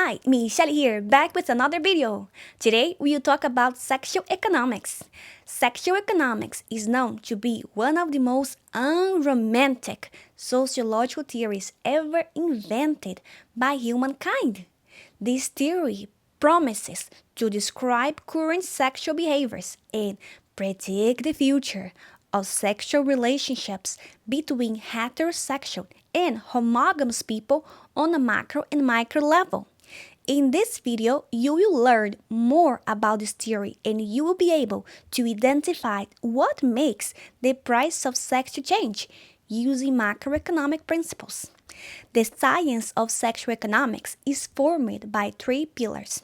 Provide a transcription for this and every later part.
Hi, Michelle here, back with another video. Today we will talk about sexual economics. Sexual economics is known to be one of the most unromantic sociological theories ever invented by humankind. This theory promises to describe current sexual behaviors and predict the future of sexual relationships between heterosexual and homogamous people on a macro and micro level. In this video, you will learn more about this theory and you will be able to identify what makes the price of sex change using macroeconomic principles. The science of sexual economics is formed by three pillars.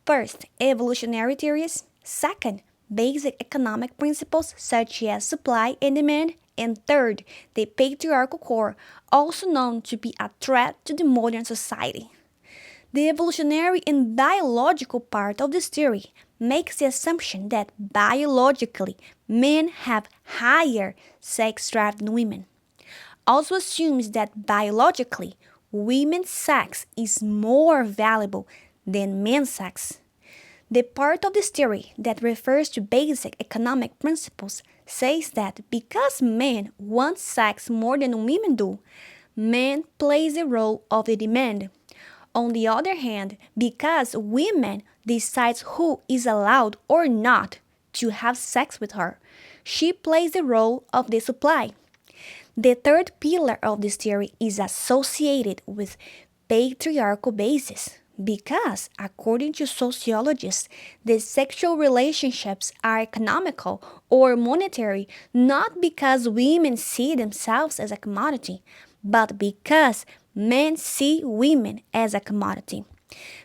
First, evolutionary theories. Second, basic economic principles such as supply and demand. And third, the patriarchal core, also known to be a threat to the modern society. The evolutionary and biological part of this theory makes the assumption that biologically men have higher sex drive than women. Also assumes that biologically women's sex is more valuable than men's sex. The part of this theory that refers to basic economic principles says that because men want sex more than women do, men plays the role of the demand. On the other hand, because women decides who is allowed or not to have sex with her, she plays the role of the supply. The third pillar of this theory is associated with patriarchal basis because, according to sociologists, the sexual relationships are economical or monetary not because women see themselves as a commodity, but because men see women as a commodity.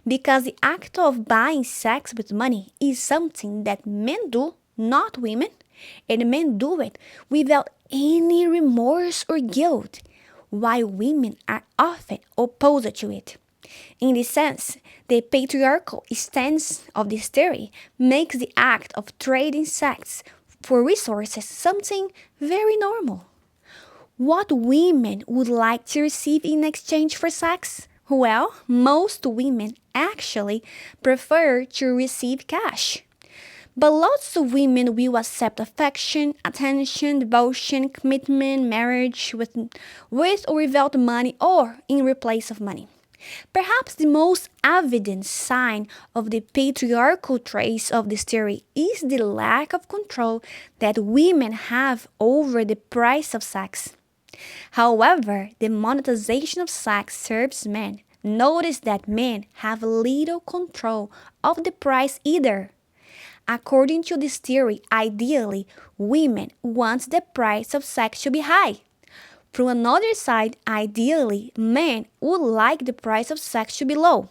Because the act of buying sex with money is something that men do, not women, and men do it without any remorse or guilt, while women are often opposed to it. In this sense, the patriarchal stance of this theory makes the act of trading sex for resources something very normal. What women would like to receive in exchange for sex? Well, most women actually prefer to receive cash. But lots of women will accept affection, attention, devotion, commitment, marriage with or without money or in replace of money. Perhaps the most evident sign of the patriarchal trace of this theory is the lack of control that women have over the price of sex. However, the monetization of sex serves men. Notice that men have little control of the price either. According to this theory, ideally, women want the price of sex to be high. From another side, ideally, men would like the price of sex to be low.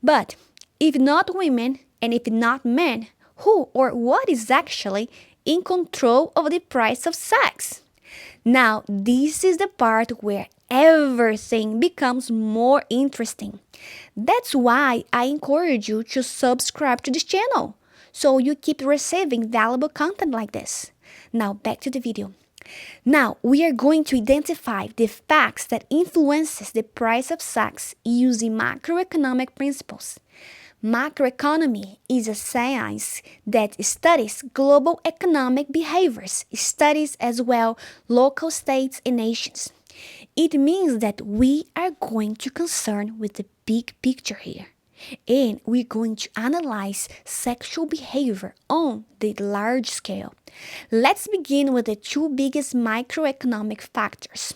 But if not women and if not men, who or what is actually in control of the price of sex? Now, this is the part where everything becomes more interesting. That's why I encourage you to subscribe to this channel, so you keep receiving valuable content like this. Now, back to the video. Now, we are going to identify the facts that influences the price of sex using macroeconomic principles. Macroeconomy is a science that studies global economic behaviors, studies as well local states and nations. It means that we are going to concern with the big picture here. And we're going to analyze sexual behavior on the large scale. Let's begin with the two biggest microeconomic factors.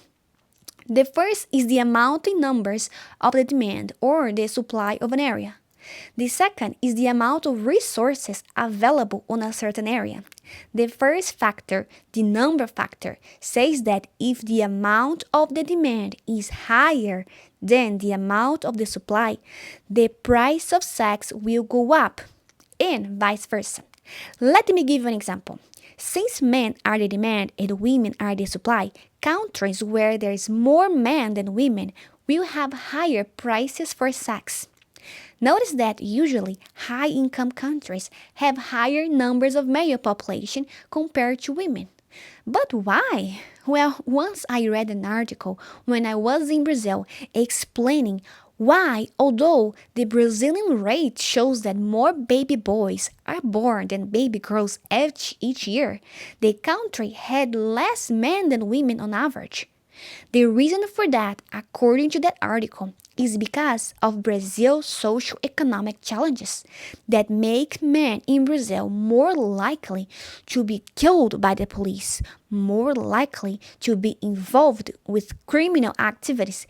The first is the amount in numbers of the demand or the supply of an area. The second is the amount of resources available on a certain area. The first factor, the number factor, says that if the amount of the demand is higher than the amount of the supply, the price of sex will go up, and vice versa. Let me give you an example. Since men are the demand and women are the supply, countries where there is more men than women will have higher prices for sex. Notice that usually high-income countries have higher numbers of male population compared to women. But why? Well, once I read an article when I was in Brazil explaining Why, although the Brazilian rate shows that more baby boys are born than baby girls each year, the country had less men than women on average. The reason for that, according to that article, is because of Brazil's socio-economic challenges that make men in Brazil more likely to be killed by the police, more likely to be involved with criminal activities,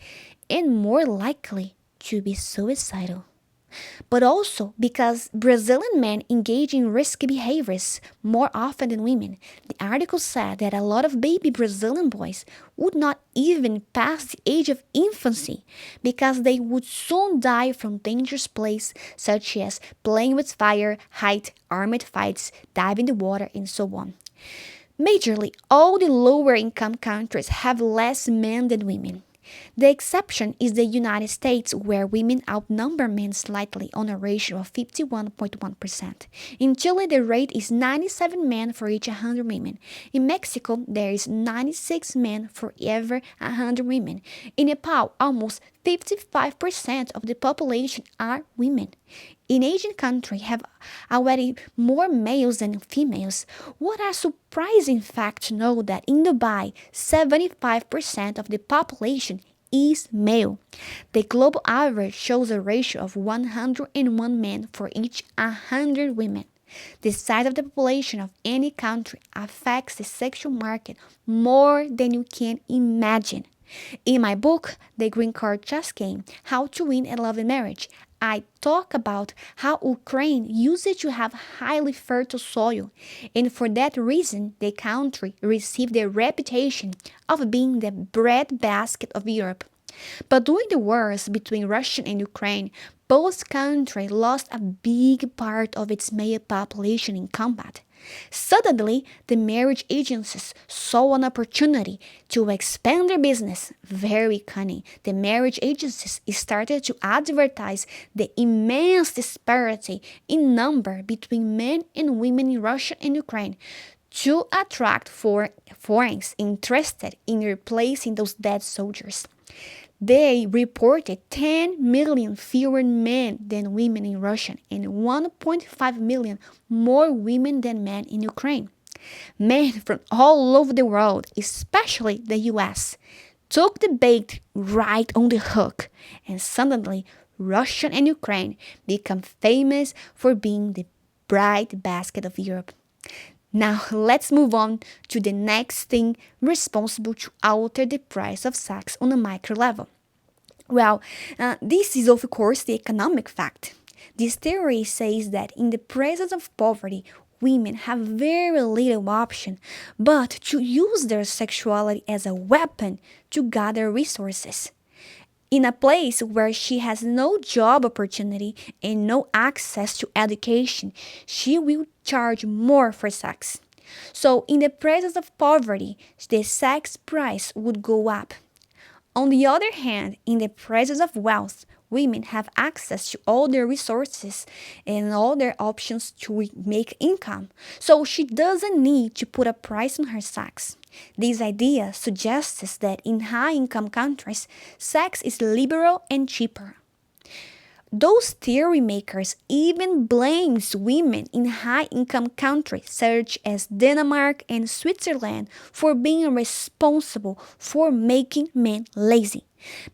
and more likely to be suicidal, but also because Brazilian men engage in risky behaviors more often than women. The article said that a lot of baby Brazilian boys would not even pass the age of infancy because they would soon die from dangerous plays such as playing with fire, height, armed fights, diving in the water, and so on. Majorly, all the lower income countries have less men than women. The exception is the United States, where women outnumber men slightly on a ratio of 51.1%. In Chile, the rate is 97 men for each 100 women. In Mexico, there is 96 men for every 100 women. In Nepal, almost 55% of the population are women. In Asian countries have already more males than females. What a surprising fact to know that in Dubai, 75% of the population is male. The global average shows a ratio of 101 men for each 100 women. The size of the population of any country affects the sexual market more than you can imagine. In my book, The Green Card Chess Game, How to Win a Love and Marriage, I talk about how Ukraine used to have highly fertile soil, and for that reason, the country received the reputation of being the breadbasket of Europe. But during the wars between Russia and Ukraine, both countries lost a big part of its male population in combat. Suddenly, the marriage agencies saw an opportunity to expand their business. Very cunning. The marriage agencies started to advertise the immense disparity in number between men and women in Russia and Ukraine to attract foreigners interested in replacing those dead soldiers. They reported 10 million fewer men than women in Russia and 1.5 million more women than men in Ukraine. Men from all over the world, especially the US, took the bait right on the hook, and suddenly Russia and Ukraine become famous for being the bride basket of Europe. Now let's move on to the next thing responsible to alter the price of sex on a micro level. Well, this is of course the economic fact. This theory says that in the presence of poverty, women have very little option but to use their sexuality as a weapon to gather resources. In a place where she has no job opportunity and no access to education, she will charge more for sex. So, in the presence of poverty, the sex price would go up. On the other hand, in the presence of wealth, women have access to all their resources and all their options to make income. So she doesn't need to put a price on her sex. This idea suggests that in high-income countries, sex is liberal and cheaper. Those theory makers even blames women in high-income countries such as Denmark and Switzerland for being responsible for making men lazy.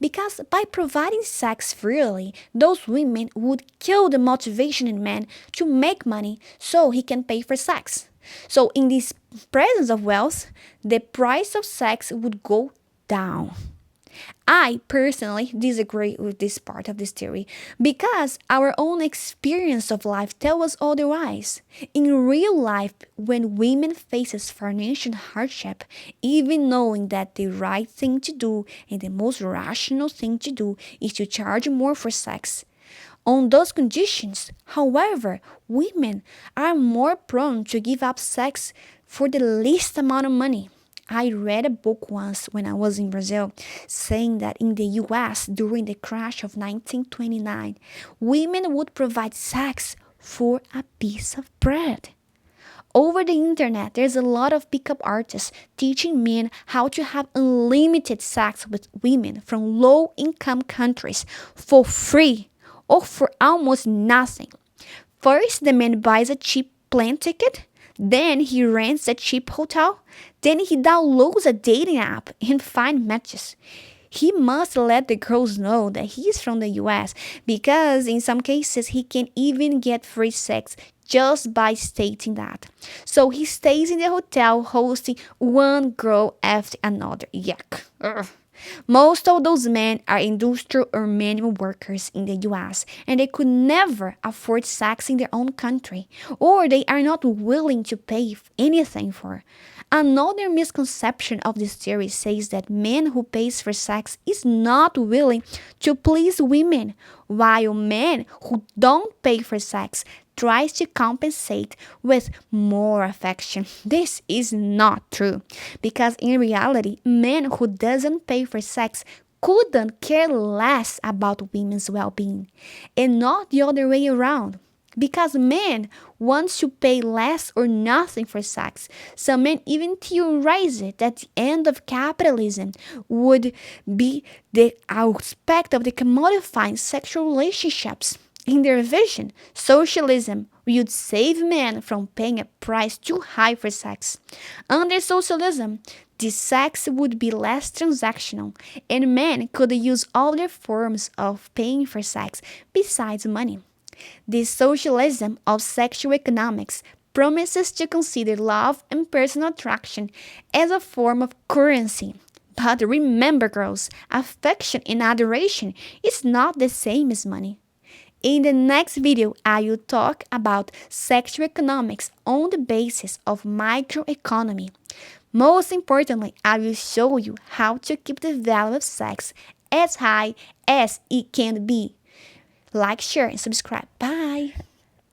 Because by providing sex freely, those women would kill the motivation in men to make money so he can pay for sex. So in this presence of wealth, the price of sex would go down. I personally disagree with this part of this theory because our own experience of life tells us otherwise. In real life, when women faces financial hardship, even knowing that the right thing to do and the most rational thing to do is to charge more for sex, on those conditions, however, women are more prone to give up sex for the least amount of money. I read a book once when I was in Brazil saying that in the US during the crash of 1929, women would provide sex for a piece of bread. Over the internet, there's a lot of pickup artists teaching men how to have unlimited sex with women from low income countries for free or for almost nothing. First, the man buys a cheap plane ticket, then he rents a cheap hotel, then he downloads a dating app and finds matches. He must let the girls know that he's from the US because in some cases he can even get free sex just by stating that. So he stays in the hotel hosting one girl after another. Yuck. Ugh. Most of those men are industrial or manual workers in the US and they could never afford sex in their own country, or they are not willing to pay anything for. Another misconception of this theory says that men who pays for sex is not willing to please women, while men who don't pay for sex tries to compensate with more affection. This is not true because in reality, men who doesn't pay for sex couldn't care less about women's well-being and not the other way around. Because men want to pay less or nothing for sex. Some men even theorize it that the end of capitalism would be the aspect of the commodifying sexual relationships. In their vision, socialism would save men from paying a price too high for sex. Under socialism, the sex would be less transactional, and men could use other forms of paying for sex besides money. The socialism of sexual economics promises to consider love and personal attraction as a form of currency. But remember, girls, affection and adoration is not the same as money. In the next video, I will talk about sexual economics on the basis of microeconomy. Most importantly, I will show you how to keep the value of sex as high as it can be. Like, share, and subscribe. Bye!